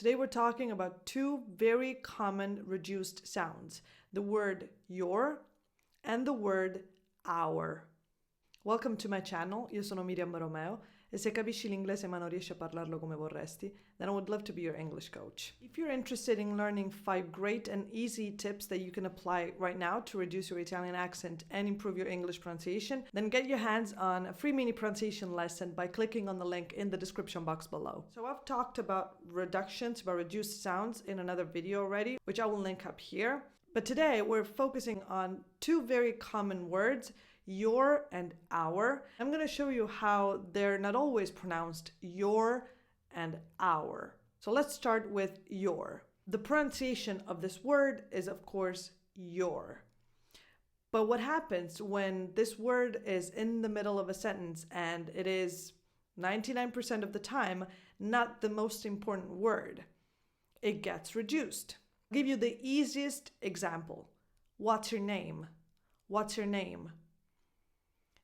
Today we're talking about two very common reduced sounds, the word your and the word our. Welcome to my channel, io sono Miriam Romeo e se capisci l'inglese ma non riesci a parlarlo come vorresti, then I would love to be your English coach. If you're interested in learning 5 great and easy tips that you can apply right now to reduce your Italian accent and improve your English pronunciation, then get your hands on a free mini pronunciation lesson by clicking on the link in the description box below. So I've talked about reductions, about reduced sounds in another video already, which I will link up here. But today we're focusing on two very common words, your and our. I'm going to show you how they're not always pronounced your and our. So let's start with your. The pronunciation of this word is, of course, your. But what happens when this word is in the middle of a sentence and it is 99% of the time not the most important word? It gets reduced. I'll give you the easiest example. What's your name? What's your name?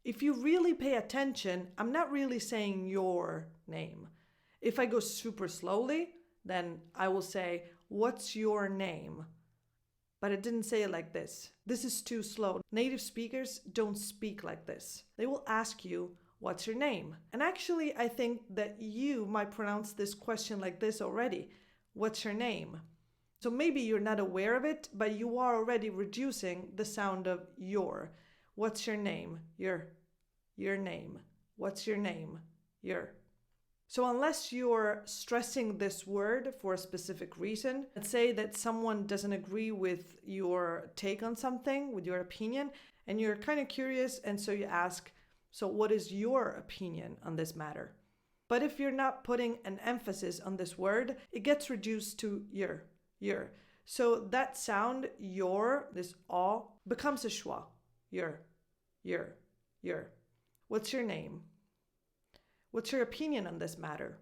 If you really pay attention, I'm not really saying your name. If I go super slowly, then I will say, what's your name? But I didn't say it like this. This is too slow. Native speakers don't speak like this. They will ask you, what's your name? And actually, I think that you might pronounce this question like this already. What's your name? So maybe you're not aware of it, but you are already reducing the sound of your. What's your name? Your name. What's your name? Your. So unless you're stressing this word for a specific reason, let's say that someone doesn't agree with your take on something, with your opinion, and you're kind of curious, and so you ask, so what is your opinion on this matter? But if you're not putting an emphasis on this word, it gets reduced to your. So that sound, your, this aw, becomes a schwa. Your. What's your name? What's your opinion on this matter?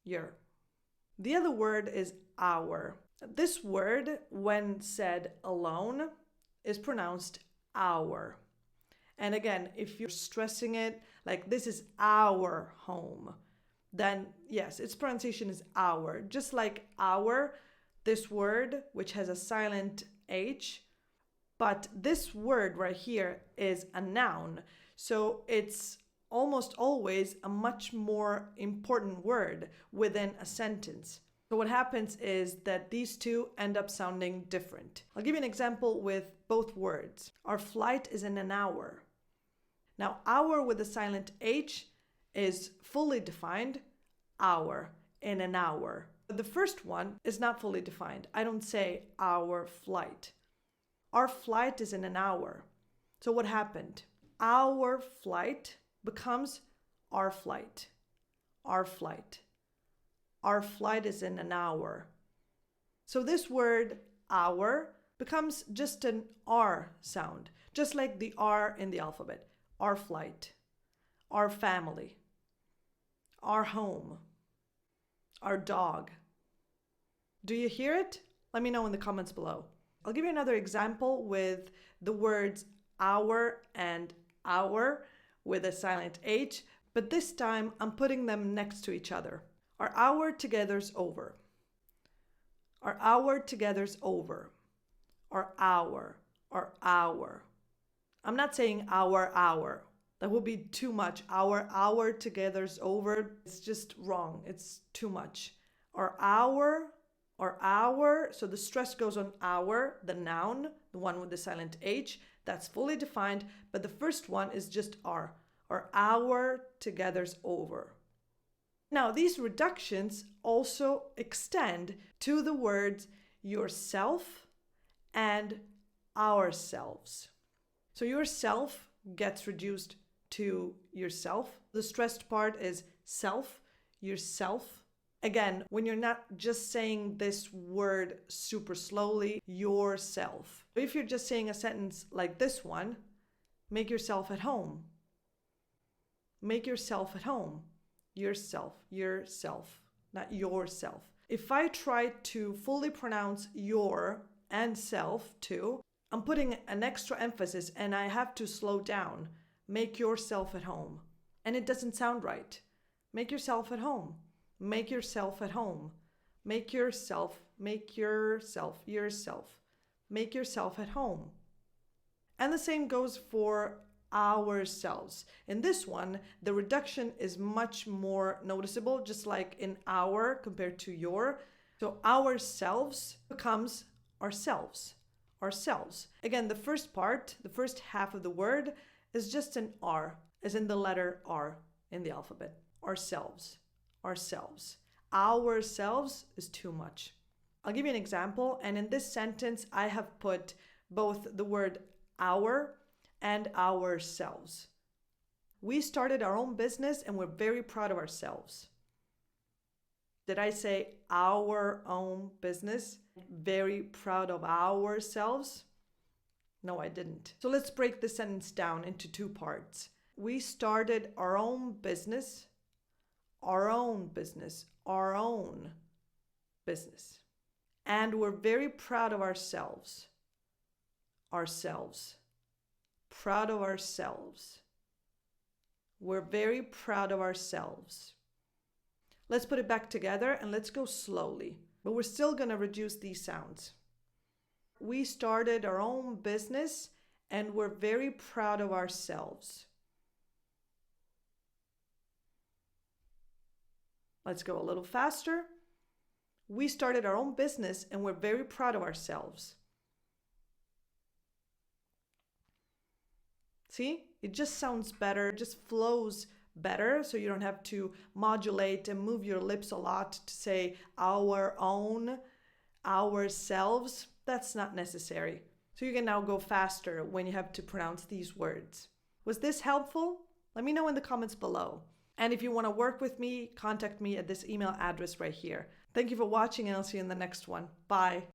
Your. The other word is our. This word, when said alone, is pronounced our. And again, if you're stressing it, like this is our home, then yes, its pronunciation is our. Just like our, this word, which has a silent H, but this word right here is a noun. So it's almost always a much more important word within a sentence. So what happens is that these two end up sounding different. I'll give you an example with both words. Our flight is in an hour. Now, hour with a silent H is fully defined, hour, in an hour. The first one is not fully defined. I don't say our flight. Our flight is in an hour. So what happened? Our flight becomes our flight. Our flight. Our flight is in an hour. So this word, our, becomes just an R sound, just like the R in the alphabet. Our flight, our family, our home, our dog. Do you hear it? Let me know in the comments below. I'll give you another example with the words our and our with a silent H, but this time I'm putting them next to each other. Our hour together's over. Our hour together's over. Our hour. I'm not saying our. That would be too much. Our hour together's over. It's just wrong. It's too much. Our hour. So the stress goes on our, the noun, the one with the silent H. That's fully defined. But the first one is just R. Our hour together's over. Now, these reductions also extend to the words yourself and ourselves. So yourself gets reduced to yourself. The stressed part is self, yourself. Again, when you're not just saying this word super slowly, yourself. If you're just saying a sentence like this one, make yourself at home. Make yourself at home. Yourself, not yourself. If I try to fully pronounce your and self too, I'm putting an extra emphasis and I have to slow down. Make yourself at home. And it doesn't sound right. Make yourself at home. Make yourself at home. Make yourself at home. And the same goes for ourselves. In this one, the reduction is much more noticeable, just like in our compared to your. So ourselves becomes ourselves. Ourselves. Again, the first part, the first half of the word is just an R, as in the letter R in the alphabet. Ourselves. Ourselves. Ourselves is too much. I'll give you an example, and in this sentence, I have put both the word our and ourselves. We started our own business and we're very proud of ourselves. Did I say our own business? Very proud of ourselves? No, I didn't. So let's break the sentence down into two parts. We started our own business, our own business, our own business. And we're very proud of ourselves. Ourselves. Proud of ourselves. We're very proud of ourselves. Let's put it back together and let's go slowly. But we're still going to reduce these sounds. We started our own business and we're very proud of ourselves. Let's go a little faster. We started our own business and we're very proud of ourselves. See, it just sounds better, it just flows better, so you don't have to modulate and move your lips a lot to say our own, ourselves. That's not necessary. So you can now go faster when you have to pronounce these words. Was this helpful? Let me know in the comments below. And if you want to work with me, contact me at this email address right here. Thank you for watching and I'll see you in the next one. Bye.